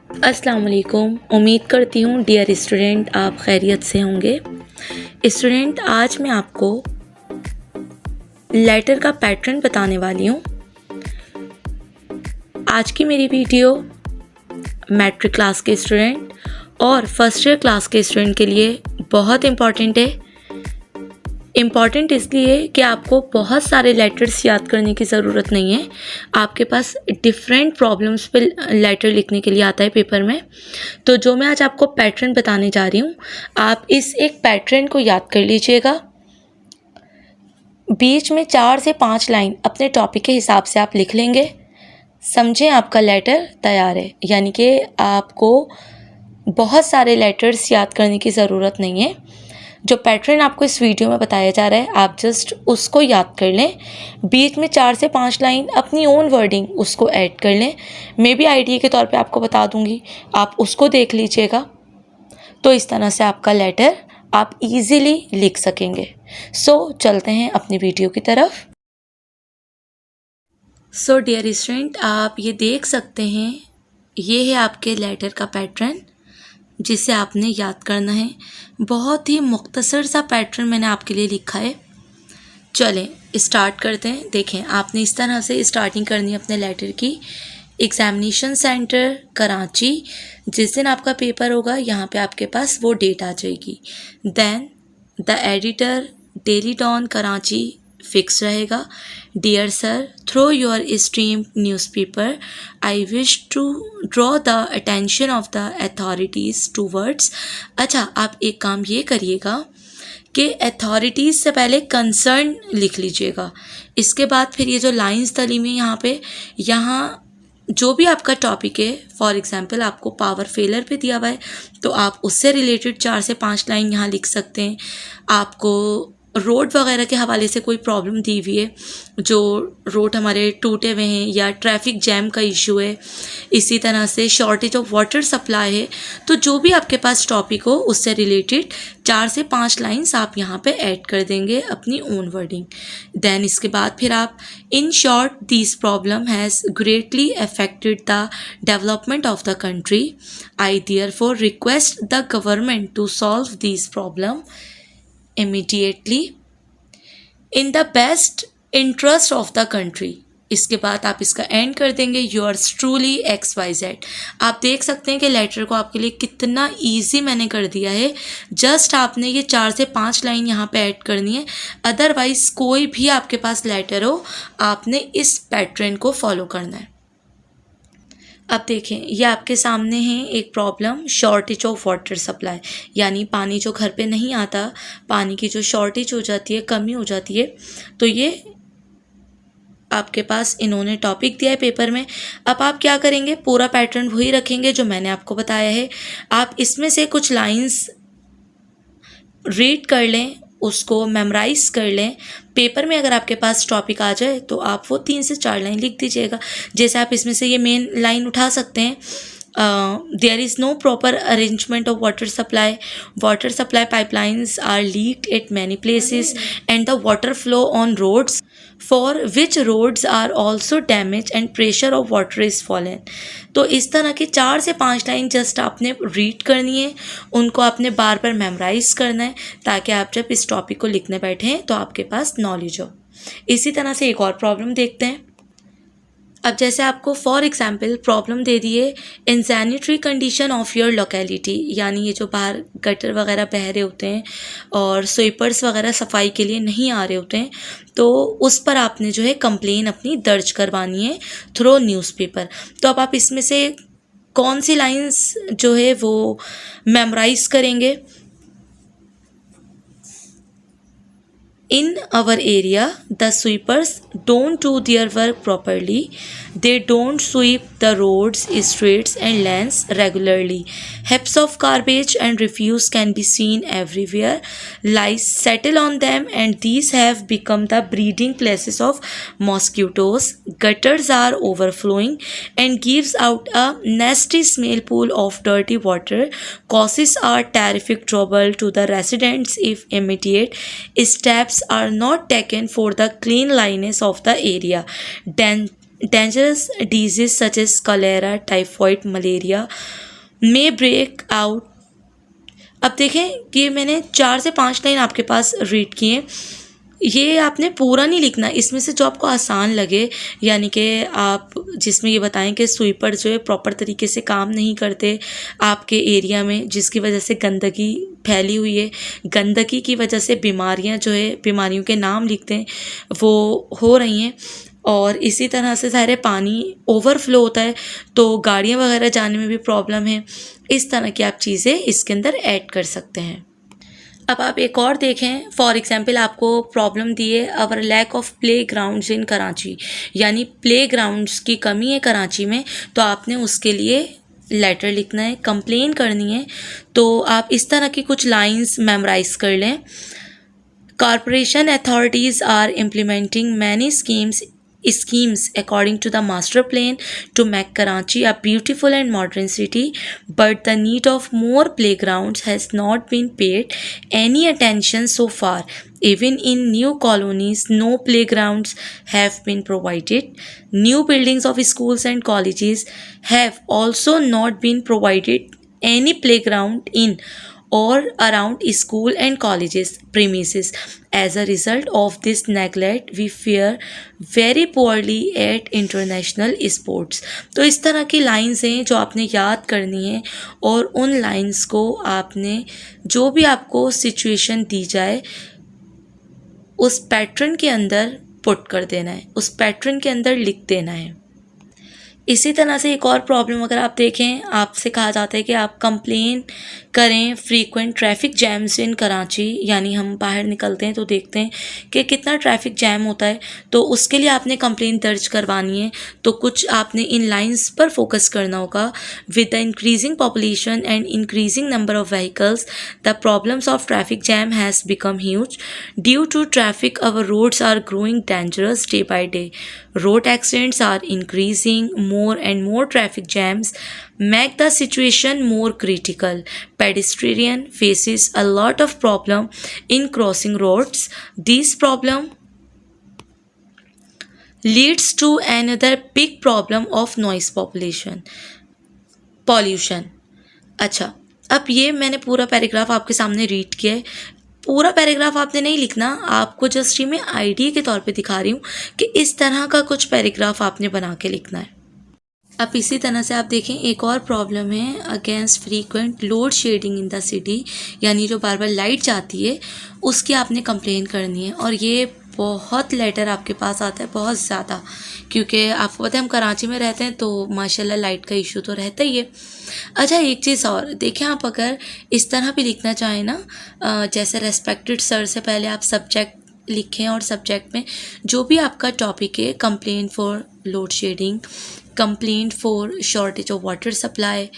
अस्सलाम वालेकुम। उम्मीद करती हूँ डियर स्टूडेंट आप खैरियत से होंगे। स्टूडेंट, आज मैं आपको लेटर का पैटर्न बताने वाली हूँ। आज की मेरी वीडियो मैट्रिक क्लास के स्टूडेंट और फर्स्ट ईयर क्लास के स्टूडेंट के लिए बहुत इम्पॉर्टेंट है। इम्पॉर्टेंट इसलिए कि आपको बहुत सारे लेटर्स याद करने की ज़रूरत नहीं है। आपके पास डिफरेंट प्रॉब्लम्स पे लेटर लिखने के लिए आता है पेपर में। तो जो मैं आज आपको पैटर्न बताने जा रही हूँ, आप इस एक पैटर्न को याद कर लीजिएगा। बीच में 4 से 5 लाइन अपने टॉपिक के हिसाब से आप लिख लेंगे। समझें, आपका लेटर तैयार है। यानी कि आपको बहुत सारे लेटर्स याद करने की ज़रूरत नहीं है। जो पैटर्न आपको इस वीडियो में बताया जा रहा है, आप जस्ट उसको याद कर लें। बीच में 4 से 5 लाइन अपनी ओन वर्डिंग उसको ऐड कर लें। मैं भी आइडिया के तौर पे आपको बता दूंगी, आप उसको देख लीजिएगा। तो इस तरह से आपका लेटर आप इजीली लिख सकेंगे। सो चलते हैं अपनी वीडियो की तरफ। सो डियर स्टूडेंट, आप ये देख सकते हैं, ये है आपके लेटर का पैटर्न जिसे आपने याद करना है। बहुत ही मुख्तसर सा पैटर्न मैंने आपके लिए लिखा है। चलें स्टार्ट करते हैं। देखें, आपने इस तरह से स्टार्टिंग करनी है अपने लेटर की। एग्जामिनेशन सेंटर कराची, जिस दिन आपका पेपर होगा यहाँ पे आपके पास वो डेट आ जाएगी। Then the editor, daily Dawn Karachi fix रहेगा। Dear sir, through your stream newspaper I wish to draw the attention of the authorities towards. अच्छा, आप एक काम ये करिएगा कि अथॉरिटीज़ से पहले कंसर्न लिख लीजिएगा। इसके बाद फिर ये जो लाइंस तली में यहाँ जो भी आपका टॉपिक है, फॉर एग्जांपल आपको पावर फेलर पे दिया हुआ है तो आप उससे रिलेटेड 4 से 5 लाइन यहाँ लिख सकते हैं। आपको रोड वगैरह के हवाले से कोई प्रॉब्लम दी हुई है, जो रोड हमारे टूटे हुए हैं या ट्रैफिक जैम का इशू है, इसी तरह से शॉर्टेज ऑफ वाटर सप्लाई है, तो जो भी आपके पास टॉपिक हो उससे रिलेटेड 4 से 5 लाइंस आप यहाँ पे ऐड कर देंगे अपनी ओन वर्डिंग। देन इसके बाद फिर आप in short this problem has greatly affected the development of the country. I therefore request the government to solve this problem immediately in the best interest of the country। इसके बाद आप इसका and कर देंगे yours truly XYZ। आप देख सकते हैं कि लेटर को आपके लिए कितना इजी मैंने कर दिया है। जस्ट आपने ये 4 से 5 लाइन यहाँ पे ऐड करनी है। अदरवाइज कोई भी आपके पास लेटर हो, आपने इस पैटर्न को फॉलो करना है। अब देखें, ये आपके सामने है एक problem, shortage of water supply, यानी पानी जो घर पे नहीं आता, पानी की जो शॉर्टेज हो जाती है, कमी हो जाती है। तो ये आपके पास इन्होंने टॉपिक दिया है पेपर में। अब आप क्या करेंगे, पूरा पैटर्न वही रखेंगे जो मैंने आपको बताया है। आप इसमें से कुछ लाइंस रीड कर लें, उसको मेमोराइज कर लें। पेपर में अगर आपके पास टॉपिक आ जाए तो आप वो 3 से 4 लाइन लिख दीजिएगा। जैसे आप इसमें से ये मेन लाइन उठा सकते हैं, there is no proper arrangement of water supply pipelines are leaked at many places and the water flow on roads for which roads are also damage and pressure of water is fallen. तो इस तरह की 4 से 5 line just आपने read करनी है, उनको आपने बार बार मेमोराइज करना है, ताकि आप जब इस टॉपिक को लिखने बैठें तो आपके पास नॉलेज हो। इसी तरह से एक और प्रॉब्लम देखते हैं। अब जैसे आपको फॉर एग्जांपल प्रॉब्लम दे दी है, in sanitary condition of your locality, यानी ये जो बाहर गटर वगैरह बह रहे होते हैं और स्वीपर्स वगैरह सफाई के लिए नहीं आ रहे होते हैं, तो उस पर आपने जो है कंप्लेन अपनी दर्ज करवानी है थ्रू न्यूज़पेपर। तो अब आप इसमें से कौन सी लाइंस जो है वो मेमोराइज करेंगे। In our area, the sweepers don't do their work properly. They don't sweep the roads, streets and lanes regularly. Heaps of garbage and refuse can be seen everywhere. Lice settle on them and these have become the breeding places of mosquitoes. Gutters are overflowing and gives out a nasty smell pool of dirty water. Causes are terrific trouble to the residents if immediate steps are not taken for the cleanliness of the area. dangerous disease such as cholera, typhoid, malaria may break out। अब देखें कि मैंने 4 से 5 line आपके पास read किए, ये आपने पूरा नहीं लिखना, इसमें से जो आपको आसान लगे, यानी कि आप जिसमें ये बताएं कि स्वीपर जो है प्रॉपर तरीके से काम नहीं करते आपके एरिया में, जिसकी वजह से गंदगी फैली हुई है, गंदगी की वजह से बीमारियां जो है, बीमारियों के नाम लिखते हैं वो हो रही हैं, और इसी तरह से सारे पानी ओवरफ्लो होता है तो गाड़ियाँ वगैरह जाने में भी प्रॉब्लम है। इस तरह की आप चीज़ें इसके अंदर ऐड कर सकते हैं। अब आप एक और देखें, फॉर एग्जांपल आपको प्रॉब्लम दी है our lack of play grounds in Karachi, यानी प्ले ग्राउंड्स की कमी है कराची में, तो आपने उसके लिए लेटर लिखना है, कंप्लेन करनी है। तो आप इस तरह की कुछ लाइंस मेमोराइज कर लें। Corporation authorities are implementing many schemes according to the master plan to make Karachi a beautiful and modern city, but the need of more playgrounds has not been paid any attention so far. Even in new colonies, no playgrounds have been provided. New buildings of schools and colleges have also not been provided any playground in or around school and colleges premises. As a result of this neglect, we fare very poorly at international sports. तो इस तरह की lines हैं जो आपने याद करनी है, और उन लाइंस को आपने जो भी आपको सिचुएशन दी जाए उस पैटर्न के अंदर पुट कर देना है, उस पैटर्न के अंदर लिख देना है। इसी तरह से एक और प्रॉब्लम अगर आप देखें, आपसे कहा जाता है कि आप कंप्लेन करें frequent traffic jams in Karachi, यानी हम बाहर निकलते हैं तो देखते हैं कि कितना ट्रैफिक जैम होता है, तो उसके लिए आपने कंप्लेन दर्ज करवानी है। तो कुछ आपने इन लाइंस पर फोकस करना होगा। With the increasing population and increasing number of vehicles, the problems of traffic jam has become huge. Due to traffic our roads are growing dangerous day by day. Road accidents are increasing, more and more traffic jams make the situation more critical. Pedestrian faces a lot of problem in crossing roads. This problem leads to another big problem of noise pollution. अच्छा, अब ये मैंने पूरा paragraph आपके सामने read किया है। पूरा पैराग्राफ आपने नहीं लिखना, आपको जस्ट ये मैं आइडिया के तौर पे दिखा रही हूँ कि इस तरह का कुछ पैराग्राफ आपने बना के लिखना है। अब इसी तरह से आप देखें, एक और प्रॉब्लम है against frequent load shedding in the city, यानी जो बार बार लाइट जाती है उसकी आपने कंप्लेन करनी है। और ये बहुत लेटर आपके पास आता है, बहुत ज़्यादा, क्योंकि आपको पता है हम कराची में रहते हैं तो माशाल्लाह लाइट का इशू तो रहता ही है। अच्छा, एक चीज़ और देखें, आप अगर इस तरह भी लिखना चाहें ना, जैसे रेस्पेक्टेड सर से पहले आप सब्जेक्ट लिखें, और सब्जेक्ट में जो भी आपका टॉपिक है, complain for load shedding, complaint for shortage of water supply,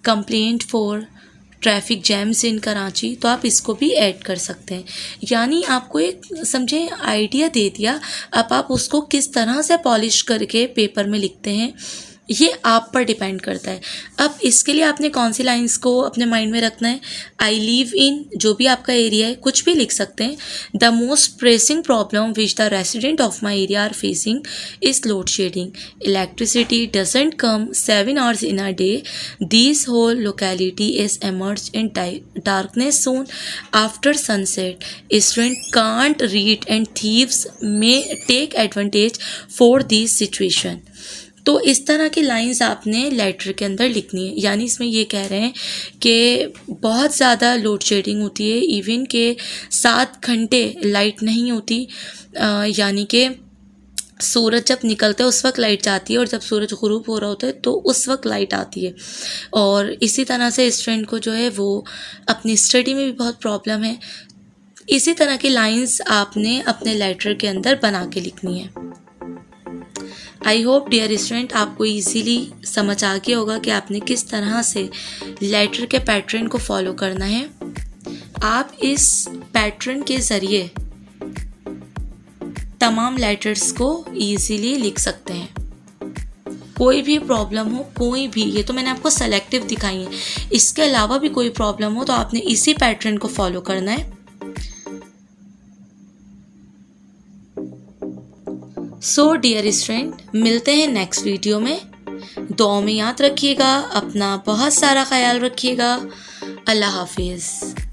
complaint for traffic jams in Karachi, तो आप इसको भी ऐड कर सकते हैं। यानी आपको एक समझे आइडिया दे दिया, अब आप उसको किस तरह से पॉलिश करके पेपर में लिखते हैं ये आप पर डिपेंड करता है। अब इसके लिए आपने कौन सी लाइंस को अपने माइंड में रखना है। आई लिव इन, जो भी आपका एरिया है कुछ भी लिख सकते हैं। The most pressing problem which the resident of my area are facing is load shedding. Electricity doesn't come 7 hours in a day. This whole locality is emerged in darkness soon after sunset. Students can't read and thieves may take advantage for this situation. तो इस तरह की lines आपने letter के अंदर लिखनी है। यानी इसमें ये कह रहे हैं कि बहुत ज़्यादा लोड शेडिंग होती है, इवन के 7 घंटे लाइट नहीं होती, यानी कि सूरज जब निकलता है उस वक्त लाइट जाती है, और जब सूरज गुरूब हो रहा होता है तो उस वक्त लाइट आती है। और इसी तरह से स्टूडेंट को जो है वो अपनी स्टडी में भी बहुत प्रॉब्लम है। इसी तरह की लाइंस आपने अपने लेटर के अंदर बना के लिखनी है। आई होप डियर स्टूडेंट आपको इजीली समझ आ गया होगा कि आपने किस तरह से लेटर के पैटर्न को फॉलो करना है। आप इस पैटर्न के ज़रिए तमाम लेटर्स को इजीली लिख सकते हैं। कोई भी प्रॉब्लम हो, कोई भी, ये तो मैंने आपको सेलेक्टिव दिखाई है, इसके अलावा भी कोई प्रॉब्लम हो तो आपने इसी पैटर्न को फॉलो करना है। सो डियर स्टूडेंट, मिलते हैं नेक्स्ट वीडियो में। दुआ में याद रखिएगा, अपना बहुत सारा ख्याल रखिएगा। अल्लाह हाफिज़।